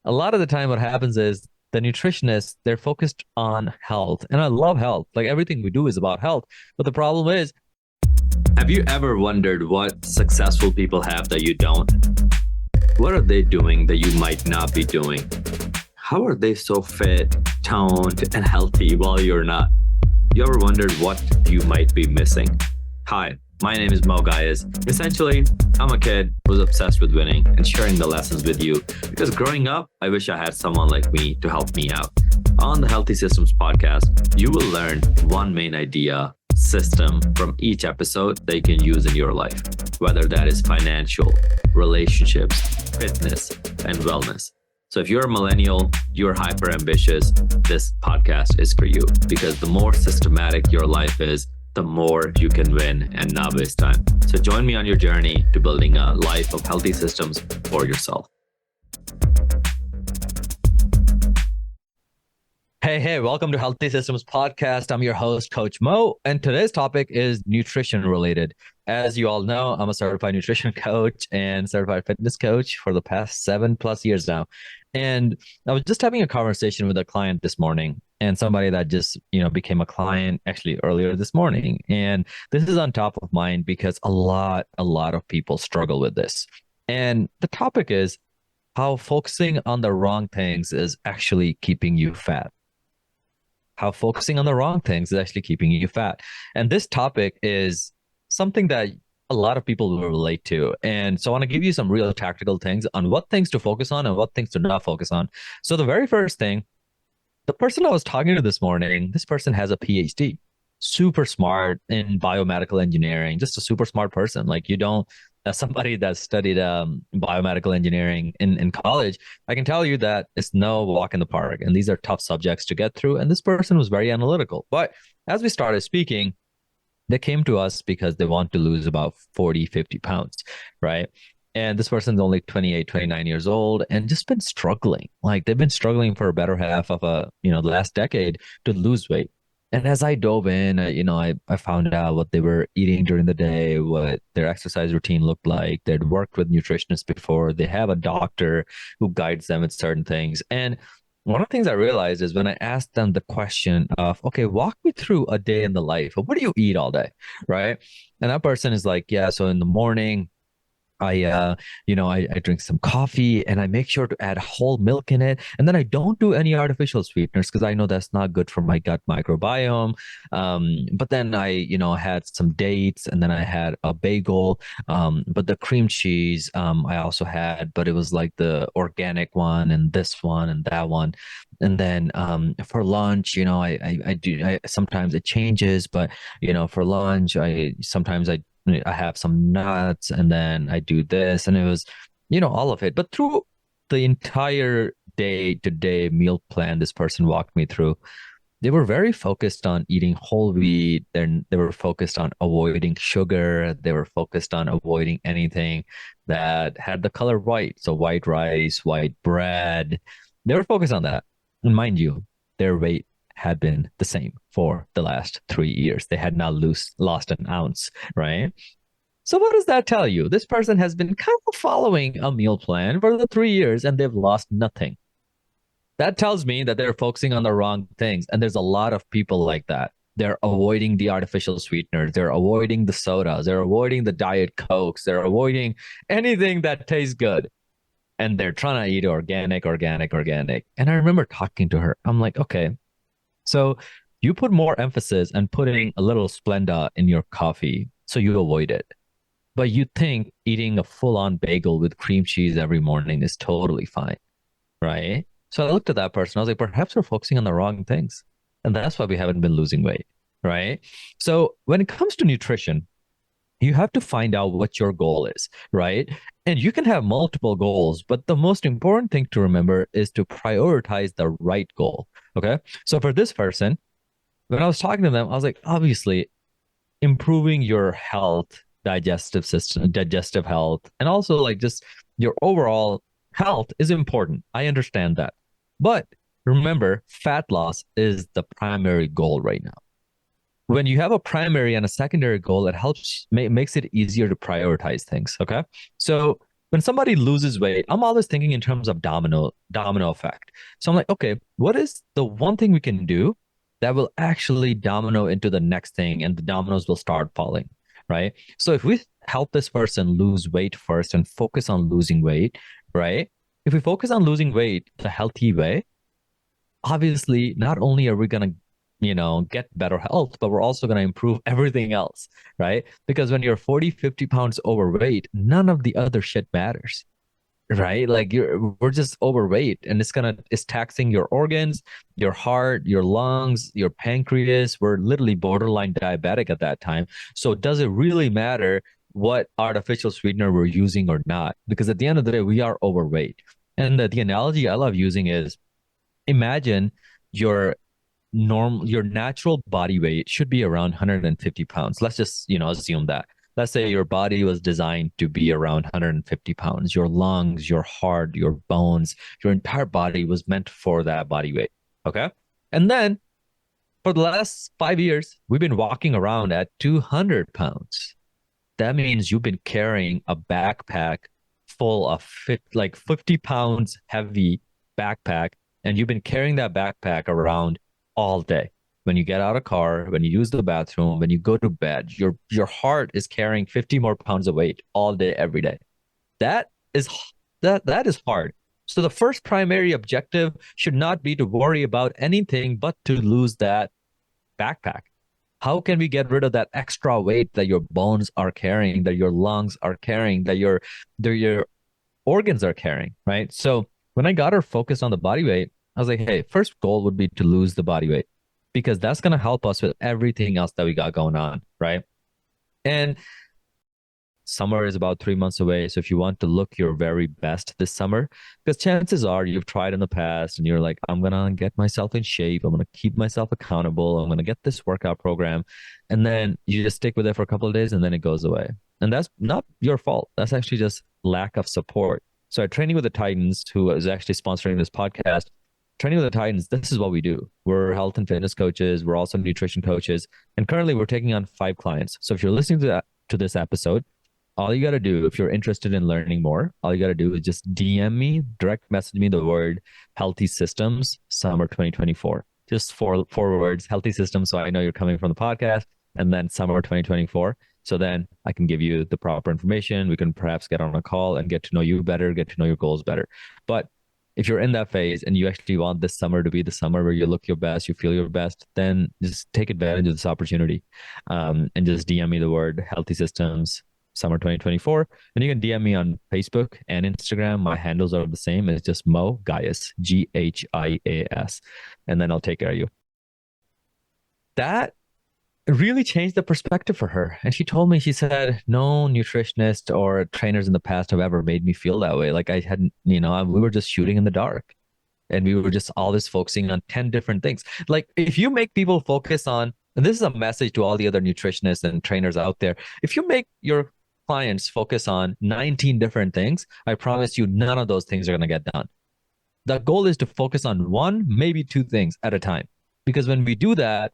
a lot of the time what happens is the nutritionists, they're focused on health. And I love health. Like everything we do is about health. But the problem is, have you ever wondered what successful people have that you don't? What are they doing that you might not be doing? How are they so fit, toned, and healthy while you're not? You ever wondered what you might be missing? Hi, my name is Mo Gayas. Essentially, I'm a kid who's obsessed with winning and sharing the lessons with you because growing up, I wish I had someone like me to help me out. On the Healthy Systems podcast, you will learn one main idea, system from each episode that you can use in your life, whether that is financial, relationships, fitness, and wellness. So if you're a millennial, you're hyper ambitious, this podcast is for you because the more systematic your life is, the more you can win and not waste time. So join me on your journey to building a life of healthy systems for yourself. Hey, welcome to Healthy Systems Podcast. I'm your host, Coach Mo, and today's topic is nutrition related. As you all know, I'm a certified nutrition coach and certified fitness coach for the past 7+ years now. And I was just having a conversation with a client this morning and somebody that just, became a client actually earlier this morning. And this is on top of mind because a lot of people struggle with this. And the topic is how focusing on the wrong things is actually keeping you fat. How focusing on the wrong things is actually keeping you fat. And this topic is something that a lot of people will relate to. And so I want to give you some real tactical things on what things to focus on and what things to not focus on. So the very first thing, the person I was talking to this morning, this person has a PhD, super smart in biomedical engineering, just a super smart person. Like you don't, as somebody that studied biomedical engineering in college, I can tell you that it's no walk in the park. And these are tough subjects to get through. And this person was very analytical. But as we started speaking, they came to us because they want to lose about 40, 50 pounds, right? And this person's only 28, 29 years old and just been struggling. Like they've been struggling for a better half of the last decade to lose weight. And as I dove in, I found out what they were eating during the day, what their exercise routine looked like. They'd worked with nutritionists before. They have a doctor who guides them with certain things. And one of the things I realized is when I asked them the question of, okay, walk me through a day in the life. What do you eat all day? Right. And that person is like, yeah, so in the morning, I drink some coffee and I make sure to add whole milk in it. And then I don't do any artificial sweeteners because I know that's not good for my gut microbiome. But then I had some dates and then I had a bagel. But the cream cheese, I also had, but it was like the organic one and this one and that one. And then for lunch, I sometimes it changes, but for lunch, I have some nuts and then I do this and it was, all of it. But through the entire day to day meal plan this person walked me through, they were very focused on eating whole wheat. They were focused on avoiding sugar. They were focused on avoiding anything that had the color white. So white rice, white bread. They were focused on that. And mind you, their weight had been the same for the last 3 years. They had not lost an ounce, right? So what does that tell you? This person has been kind of following a meal plan for the 3 years and they've lost nothing. That tells me that they're focusing on the wrong things. And there's a lot of people like that. They're avoiding the artificial sweeteners. They're avoiding the sodas. They're avoiding the diet Cokes. They're avoiding anything that tastes good. And they're trying to eat organic. And I remember talking to her. I'm like, okay, so you put more emphasis on putting a little Splenda in your coffee, so you avoid it. But you think eating a full-on bagel with cream cheese every morning is totally fine, right? So I looked at that person. I was like, perhaps we're focusing on the wrong things. And that's why we haven't been losing weight, right? So when it comes to nutrition, you have to find out what your goal is, right? And you can have multiple goals, but the most important thing to remember is to prioritize the right goal. Okay. So for this person, when I was talking to them, I was like, obviously, improving your health, digestive system, digestive health, and also like just your overall health is important. I understand that. But remember, fat loss is the primary goal right now. When you have a primary and a secondary goal, it helps makes it easier to prioritize things. Okay. So when somebody loses weight, I'm always thinking in terms of domino effect. So I'm like, okay, what is the one thing we can do that will actually domino into the next thing and the dominoes will start falling, right? So if we help this person lose weight first and focus on losing weight, right? If we focus on losing weight the healthy way, obviously not only are we going to get better health, but we're also going to improve everything else, right? Because when you're 40, 50 pounds overweight, none of the other shit matters, right? Like we're just overweight and it's taxing your organs, your heart, your lungs, your pancreas. We're literally borderline diabetic at that time. So does it really matter what artificial sweetener we're using or not? Because at the end of the day, we are overweight. And the analogy I love using is, imagine your your natural body weight should be around 150 pounds. Let's just, assume that. Let's say your body was designed to be around 150 pounds. Your lungs, your heart, your bones, your entire body was meant for that body weight. Okay. And then for the last 5 years, we've been walking around at 200 pounds. That means you've been carrying a backpack full of like 50 pounds heavy backpack, and you've been carrying that backpack around all day. When you get out of car, when you use the bathroom, when you go to bed, your heart is carrying 50 more pounds of weight all day, every day. That is that is hard. So the first primary objective should not be to worry about anything but to lose that backpack. How can we get rid of that extra weight that your bones are carrying, that your lungs are carrying, that your organs are carrying, right? So when I got her focused on the body weight, I was like, hey, first goal would be to lose the body weight because that's going to help us with everything else that we got going on, right? And summer is about 3 months away. So if you want to look your very best this summer, because chances are you've tried in the past and you're like, I'm going to get myself in shape. I'm going to keep myself accountable. I'm going to get this workout program. And then you just stick with it for a couple of days and then it goes away. And that's not your fault. That's actually just lack of support. So at Training with the Titans, who is actually sponsoring this podcast, Training with the Titans, this is what we do. We're health and fitness coaches. We're also nutrition coaches. And currently we're taking on 5 clients. So if you're listening to this episode, all you got to do, if you're interested in learning more, all you got to do is just DM me, direct message me the word healthy systems summer 2024. Just four words, healthy systems. So I know you're coming from the podcast, and then summer 2024. So then I can give you the proper information. We can perhaps get on a call and get to know you better, get to know your goals better. But if you're in that phase and you actually want this summer to be the summer where you look your best, you feel your best, then just take advantage of this opportunity, and just DM me the word healthy systems summer 2024. And you can DM me on Facebook and Instagram. My handles are the same. It's just Mo Gaius, Ghias. And then I'll take care of you. That really changed the perspective for her. And she told me, she said, no nutritionist or trainers in the past have ever made me feel that way. Like I hadn't, we were just shooting in the dark. And we were just always focusing on 10 different things. Like if you make people focus on, and this is a message to all the other nutritionists and trainers out there, if you make your clients focus on 19 different things, I promise you none of those things are going to get done. The goal is to focus on 1, maybe 2 things at a time. Because when we do that,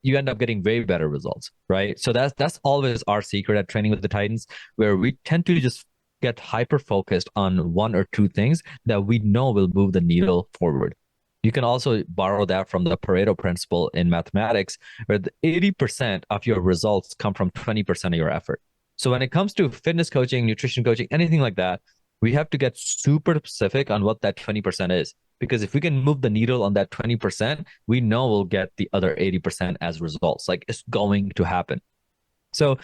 you end up getting way better results, right? So that's always our secret at Training with the Titans, where we tend to just get hyper focused on 1 or 2 things that we know will move the needle forward. You can also borrow that from the Pareto principle in mathematics, where the 80% of your results come from 20% of your effort. So when it comes to fitness coaching, nutrition coaching, anything like that, we have to get super specific on what that 20% is. Because if we can move the needle on that 20%, we know we'll get the other 80% as results. Like it's going to happen. So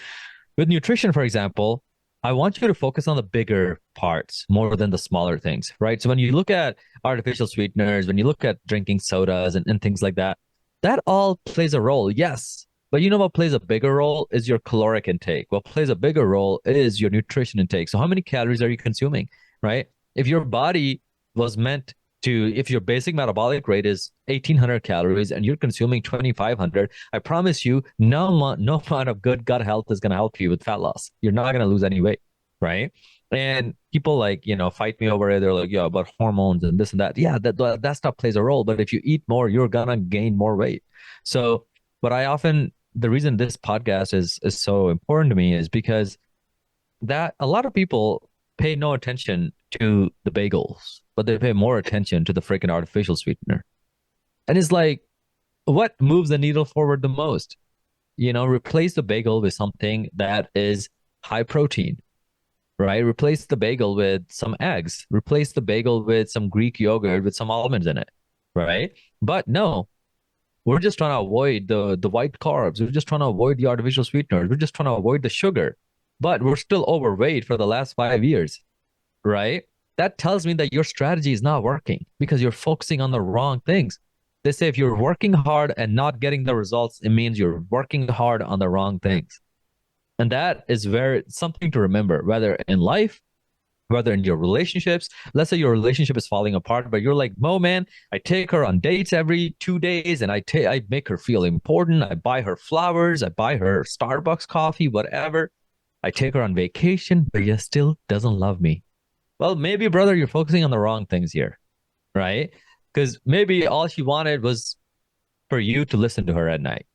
with nutrition, for example, I want you to focus on the bigger parts more than the smaller things, right? So when you look at artificial sweeteners, when you look at drinking sodas and things like that, that all plays a role, yes. But you know what plays a bigger role is your caloric intake. What plays a bigger role is your nutrition intake. So how many calories are you consuming, right? If your body was meant to, if your basic metabolic rate is 1,800 calories and you're consuming 2,500, I promise you, no amount of good gut health is going to help you with fat loss. You're not going to lose any weight, right? And people like, fight me over it. They're like, yeah, about hormones and this and that. Yeah, that stuff plays a role. But if you eat more, you're going to gain more weight. So, but the reason this podcast is so important to me is because that a lot of people pay no attention to the bagels, but they pay more attention to the freaking artificial sweetener. And it's like, what moves the needle forward the most? Replace the bagel with something that is high protein, right? Replace the bagel with some eggs. Replace the bagel with some Greek yogurt with some almonds in it, right? But no, we're just trying to avoid the white carbs. We're just trying to avoid the artificial sweeteners. We're just trying to avoid the sugar. But we're still overweight for the last 5 years, right? That tells me that your strategy is not working because you're focusing on the wrong things. They say if you're working hard and not getting the results, it means you're working hard on the wrong things. And that is very something to remember, whether in life, whether in your relationships. Let's say your relationship is falling apart, but you're like, Mo, man, I take her on dates every 2 days and I make her feel important. I buy her flowers. I buy her Starbucks coffee, whatever. I take her on vacation, but she still doesn't love me. Well, maybe, brother, you're focusing on the wrong things here, right? Because maybe all she wanted was for you to listen to her at night,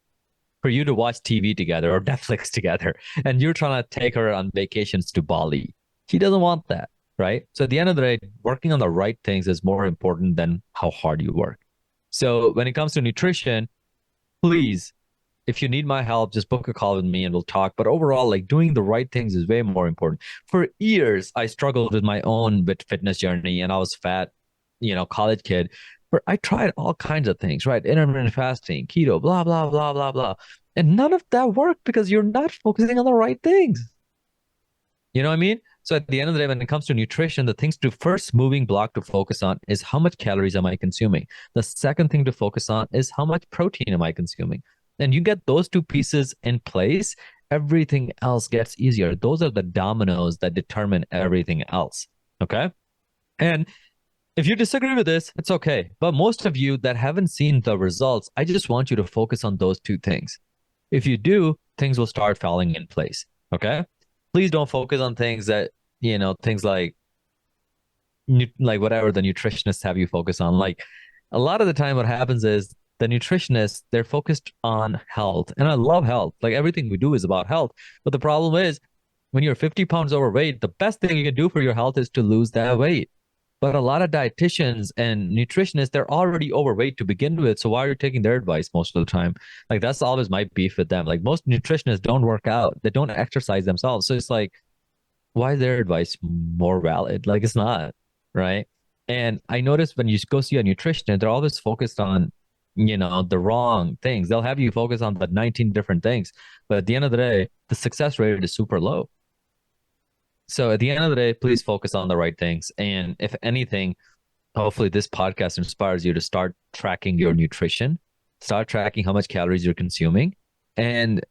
for you to watch TV together or Netflix together, and you're trying to take her on vacations to Bali. She doesn't want that, right? So at the end of the day, working on the right things is more important than how hard you work. So when it comes to nutrition, please, if you need my help, just book a call with me and we'll talk. But overall, like doing the right things is way more important. For years, I struggled with my own fitness journey and I was fat, college kid. But I tried all kinds of things, right? Intermittent fasting, keto, blah, blah, blah, blah, blah. And none of that worked because you're not focusing on the right things. You know what I mean? So at the end of the day, when it comes to nutrition, the things to first moving block to focus on is how much calories am I consuming? The second thing to focus on is how much protein am I consuming? And you get those two pieces in place, everything else gets easier. Those are the dominoes that determine everything else. Okay. And if you disagree with this, it's okay. But most of you that haven't seen the results, I just want you to focus on those two things. If you do, things will start falling in place. Okay. Please don't focus on things that, things like whatever the nutritionists have you focus on. Like a lot of the time what happens is the nutritionists, they're focused on health. And I love health. Like everything we do is about health. But the problem is when you're 50 pounds overweight, the best thing you can do for your health is to lose that weight. But a lot of dietitians and nutritionists, they're already overweight to begin with. So why are you taking their advice most of the time? Like that's always my beef with them. Like most nutritionists don't work out. They don't exercise themselves. So it's like, why is their advice more valid? Like it's not, right? And I noticed when you go see a nutritionist, they're always focused on, the wrong things. They'll have you focus on the 19 different things. But at the end of the day, the success rate is super low. So at the end of the day, please focus on the right things. And if anything, hopefully this podcast inspires you to start tracking your nutrition, start tracking how much calories you're consuming. And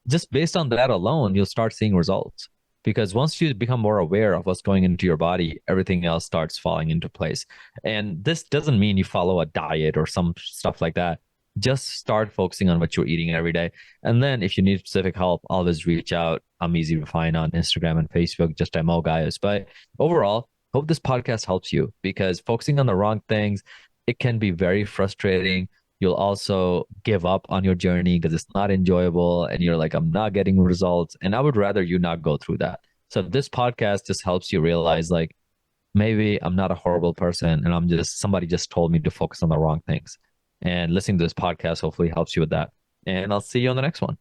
just based on that alone, you'll start seeing results. Because once you become more aware of what's going into your body, everything else starts falling into place. And this doesn't mean you follow a diet or some stuff like that. Just start focusing on what you're eating every day. And then if you need specific help, always reach out. I'm easy to find on Instagram and Facebook, just Mo Gaius. But overall, hope this podcast helps you because focusing on the wrong things, it can be very frustrating. You'll also give up on your journey because it's not enjoyable and you're like, I'm not getting results. And I would rather you not go through that. So this podcast just helps you realize like, maybe I'm not a horrible person and somebody just told me to focus on the wrong things. And listening to this podcast hopefully helps you with that. And I'll see you on the next one.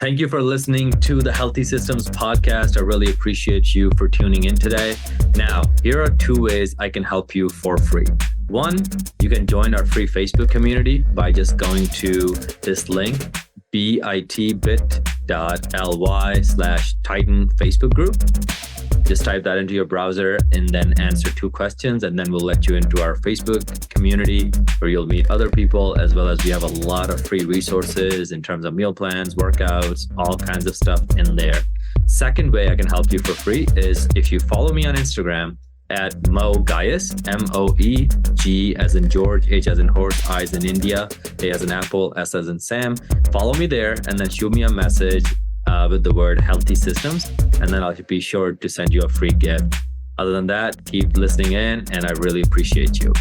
Thank you for listening to the Healthy Systems podcast. I really appreciate you for tuning in today. Now, here are 2 ways I can help you for free. One, you can join our free Facebook community by just going to this link, bit.ly/Titan Facebook group. Just type that into your browser and then answer 2 questions, and then we'll let you into our Facebook community where you'll meet other people, as well as we have a lot of free resources in terms of meal plans, workouts, all kinds of stuff in there. Second way I can help you for free is if you follow me on Instagram at Mo Gaius, MOE, G as in George, H as in horse, I as in India, A as in apple, S as in Sam. Follow me there and then shoot me a message with the word Healthy Systems, and then I'll be sure to send you a free gift. Other than that, keep listening in, and I really appreciate you.